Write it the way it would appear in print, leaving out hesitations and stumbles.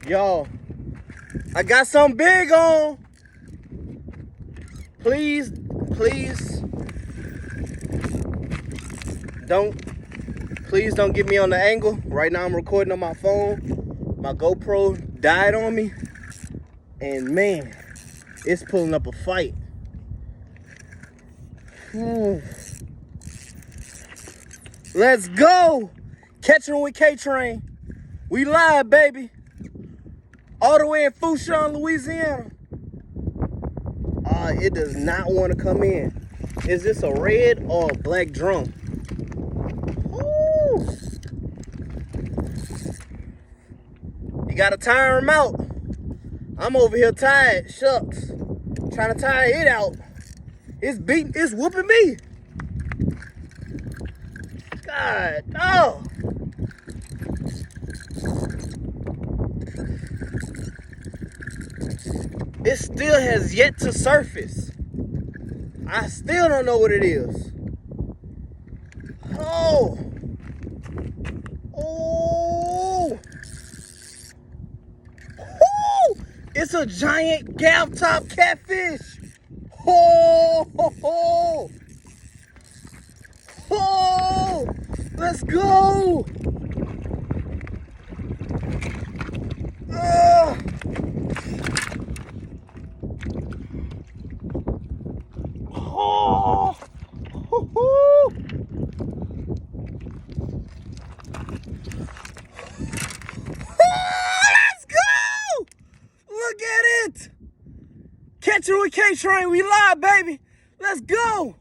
Y'all, I got something big on. Please don't get me on the angle. Right now I'm recording on my phone. My GoPro died on me. And man, it's pulling up a fight. Let's go. Catching with K-Train. We live, baby. All the way in Fouchon, Louisiana. It does not want to come in. Is this a red or a black drum? Ooh. You gotta tire him out. I'm over here tired, shucks. Trying to tire it out. It's whooping me. God, no. It still has yet to surface. I still don't know what it is. Oh. It's a giant gaff top catfish. Oh. Let's go. Let's go! Look at it! Catching with K-Train, we live, baby. Let's go!